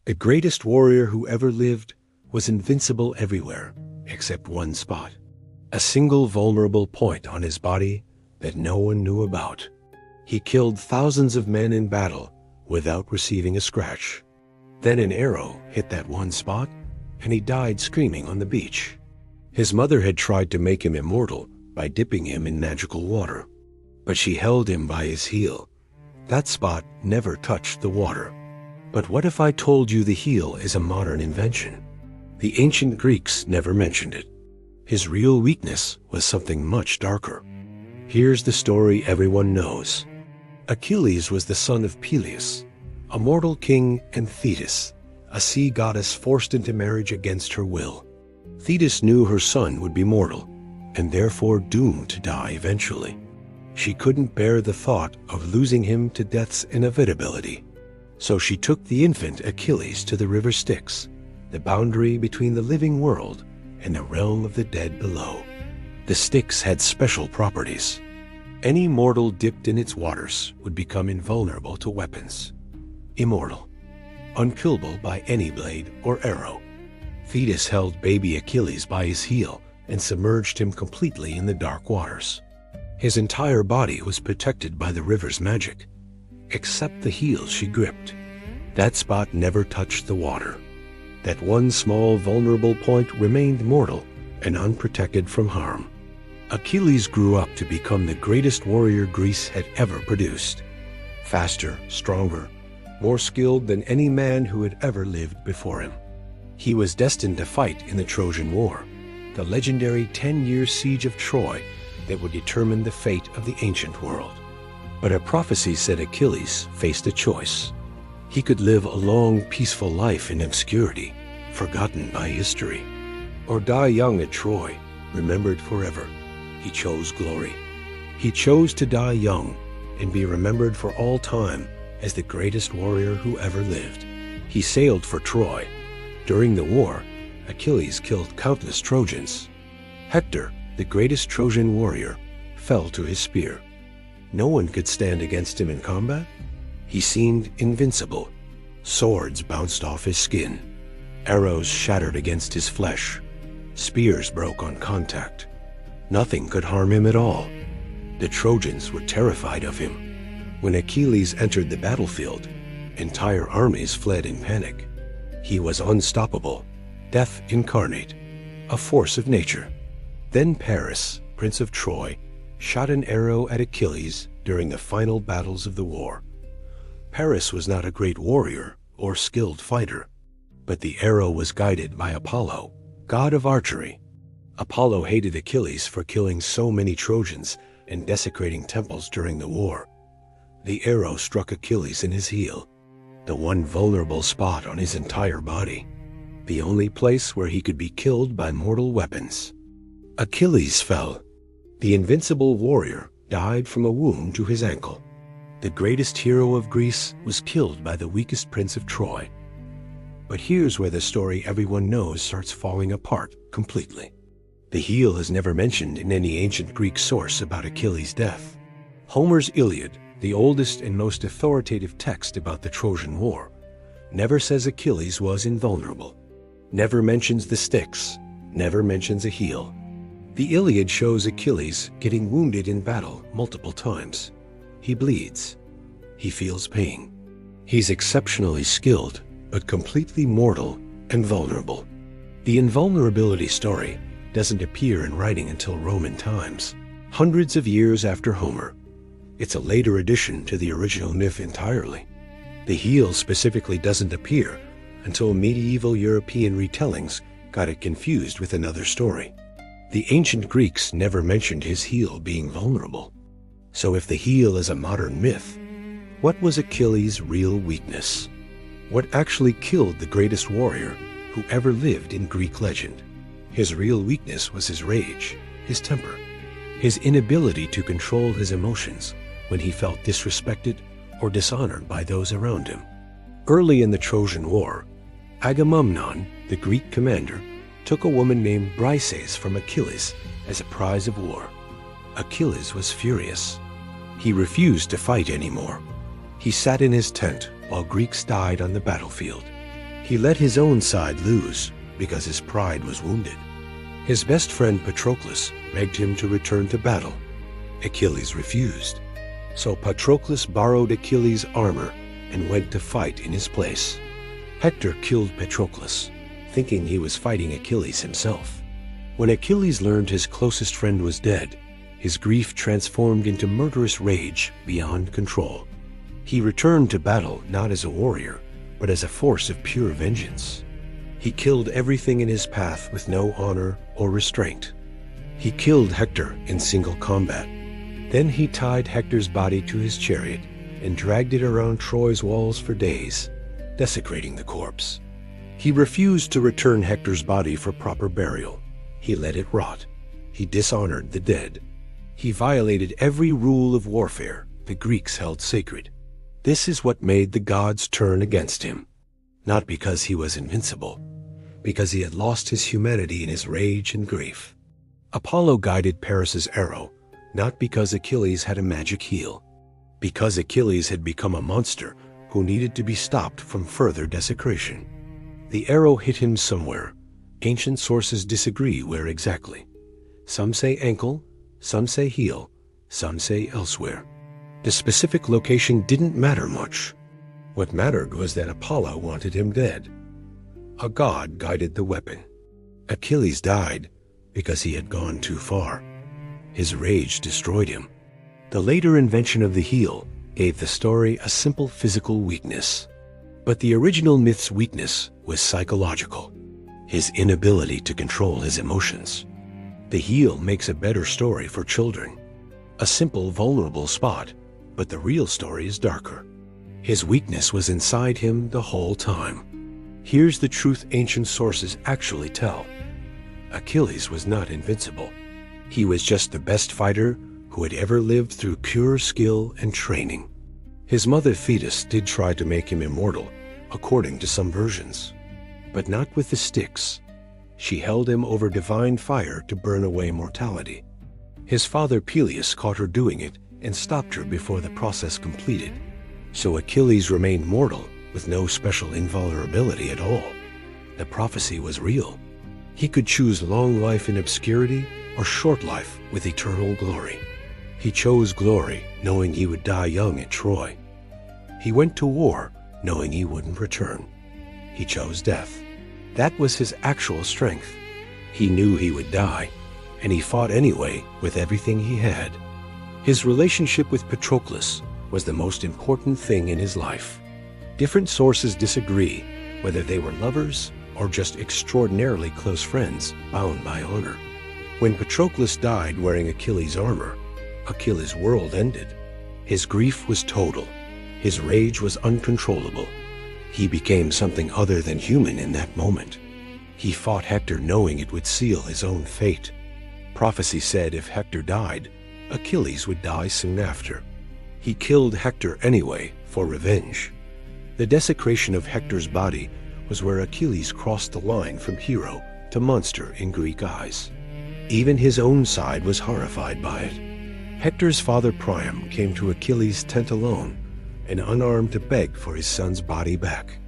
The greatest warrior who ever lived was invincible everywhere except one spot, a single vulnerable point on his body that no one knew about. He killed thousands of men in battle without receiving a scratch. Then an arrow hit that one spot, and he died screaming on the beach. His mother had tried to make him immortal by dipping him in magical water, but she held him by his heel. That spot never touched the water. But what if I told you the heel is a modern invention? The ancient Greeks never mentioned it. His real weakness was something much darker. Here's the story everyone knows. Achilles was the son of Peleus, a mortal king, and Thetis, a sea goddess forced into marriage against her will. Thetis knew her son would be mortal, and therefore doomed to die eventually. She couldn't bear the thought of losing him to death's inevitability. So she took the infant Achilles to the river Styx, the boundary between the living world and the realm of the dead below. The Styx had special properties. Any mortal dipped in its waters would become invulnerable to weapons. Immortal, unkillable by any blade or arrow. Thetis held baby Achilles by his heel and submerged him completely in the dark waters. His entire body was protected by the river's magic, except the heel she gripped. That spot never touched the water. That one small vulnerable point remained mortal and unprotected from harm. Achilles grew up to become the greatest warrior Greece had ever produced. Faster, stronger, more skilled than any man who had ever lived before him. He was destined to fight in the Trojan War, the legendary 10-year siege of Troy that would determine the fate of the ancient world. But a prophecy said Achilles faced a choice. He could live a long, peaceful life in obscurity, forgotten by history, or die young at Troy, remembered forever. He chose glory. He chose to die young and be remembered for all time as the greatest warrior who ever lived. He sailed for Troy. During the war, Achilles killed countless Trojans. Hector, the greatest Trojan warrior, fell to his spear. No one could stand against him in combat. He seemed invincible. Swords bounced off his skin. Arrows shattered against his flesh. Spears broke on contact. Nothing could harm him at all. The Trojans were terrified of him. When Achilles entered the battlefield, entire armies fled in panic. He was unstoppable, death incarnate, a force of nature. Then Paris, Prince of Troy, shot an arrow at Achilles during the final battles of the war. Paris was not a great warrior or skilled fighter, but the arrow was guided by Apollo, god of archery. Apollo hated Achilles for killing so many Trojans and desecrating temples during the war. The arrow struck Achilles in his heel, the one vulnerable spot on his entire body, the only place where he could be killed by mortal weapons. Achilles fell. The invincible warrior died from a wound to his ankle. The greatest hero of Greece was killed by the weakest prince of Troy. But here's where the story everyone knows starts falling apart completely. The heel is never mentioned in any ancient Greek source about Achilles' death. Homer's Iliad, the oldest and most authoritative text about the Trojan War, never says Achilles was invulnerable, never mentions the Styx, never mentions a heel. The Iliad shows Achilles getting wounded in battle multiple times. He bleeds. He feels pain. He's exceptionally skilled, but completely mortal and vulnerable. The invulnerability story doesn't appear in writing until Roman times, hundreds of years after Homer. It's a later addition to the original myth entirely. The heel specifically doesn't appear until medieval European retellings got it confused with another story. The ancient Greeks never mentioned his heel being vulnerable. So if the heel is a modern myth, what was Achilles' real weakness? What actually killed the greatest warrior who ever lived in Greek legend? His real weakness was his rage, his temper, his inability to control his emotions when he felt disrespected or dishonored by those around him. Early in the Trojan War, Agamemnon, the Greek commander, took a woman named Briseis from Achilles as a prize of war. Achilles was furious. He refused to fight anymore. He sat in his tent while Greeks died on the battlefield. He let his own side lose because his pride was wounded. His best friend Patroclus begged him to return to battle. Achilles refused. So Patroclus borrowed Achilles' armor and went to fight in his place. Hector killed Patroclus, thinking he was fighting Achilles himself. When Achilles learned his closest friend was dead, his grief transformed into murderous rage beyond control. He returned to battle not as a warrior, but as a force of pure vengeance. He killed everything in his path with no honor or restraint. He killed Hector in single combat. Then he tied Hector's body to his chariot and dragged it around Troy's walls for days, desecrating the corpse. He refused to return Hector's body for proper burial. He let it rot. He dishonored the dead. He violated every rule of warfare the Greeks held sacred. This is what made the gods turn against him. Not because he was invincible, because he had lost his humanity in his rage and grief. Apollo guided Paris's arrow, not because Achilles had a magic heel, because Achilles had become a monster who needed to be stopped from further desecration. The arrow hit him somewhere. Ancient sources disagree where exactly. Some say ankle, some say heel, some say elsewhere. The specific location didn't matter much. What mattered was that Apollo wanted him dead. A god guided the weapon. Achilles died because he had gone too far. His rage destroyed him. The later invention of the heel gave the story a simple physical weakness. But the original myth's weakness was psychological, his inability to control his emotions. The heel makes a better story for children. A simple, vulnerable spot, but the real story is darker. His weakness was inside him the whole time. Here's the truth ancient sources actually tell. Achilles was not invincible. He was just the best fighter who had ever lived through pure skill and training. His mother Thetis did try to make him immortal, according to some versions, but not with the Styx. She held him over divine fire to burn away mortality. His father Peleus caught her doing it and stopped her before the process completed. So Achilles remained mortal with no special invulnerability at all. The prophecy was real. He could choose long life in obscurity or short life with eternal glory. He chose glory, knowing he would die young at Troy. He went to war, knowing he wouldn't return. He chose death. That was his actual strength. He knew he would die, and he fought anyway with everything he had. His relationship with Patroclus was the most important thing in his life. Different sources disagree whether they were lovers or just extraordinarily close friends bound by honor. When Patroclus died wearing Achilles' armor, Achilles' world ended. His grief was total. His rage was uncontrollable. He became something other than human in that moment. He fought Hector knowing it would seal his own fate. Prophecy said if Hector died, Achilles would die soon after. He killed Hector anyway for revenge. The desecration of Hector's body was where Achilles crossed the line from hero to monster in Greek eyes. Even his own side was horrified by it. Hector's father Priam came to Achilles' tent alone and unarmed to beg for his son's body back.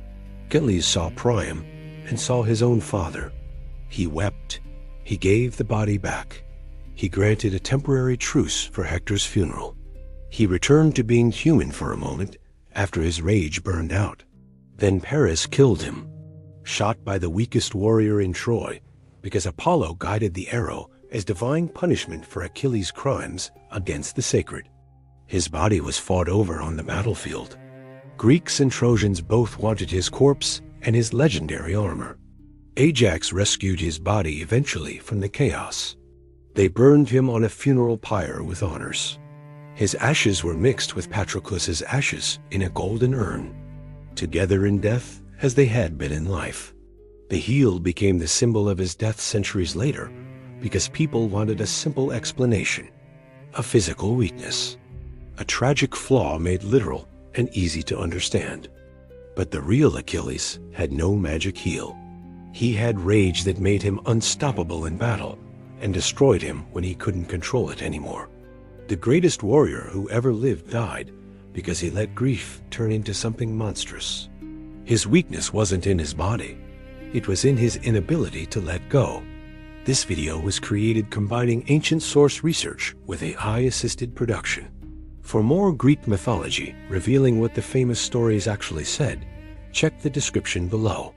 Achilles saw Priam and saw his own father. He wept. He gave the body back. He granted a temporary truce for Hector's funeral. He returned to being human for a moment after his rage burned out. Then Paris killed him, shot by the weakest warrior in Troy, because Apollo guided the arrow as divine punishment for Achilles' crimes against the sacred. His body was fought over on the battlefield. Greeks and Trojans both wanted his corpse and his legendary armor. Ajax rescued his body eventually from the chaos. They burned him on a funeral pyre with honors. His ashes were mixed with Patroclus's ashes in a golden urn, together in death as they had been in life. The heel became the symbol of his death centuries later because people wanted a simple explanation, a physical weakness, a tragic flaw made literal and easy to understand. But the real Achilles had no magic heel. He had rage that made him unstoppable in battle and destroyed him when he couldn't control it anymore. The greatest warrior who ever lived died because he let grief turn into something monstrous. His weakness wasn't in his body. It was in his inability to let go. This video was created combining ancient source research with AI-assisted production. For more Greek mythology revealing what the famous stories actually said, check the description below.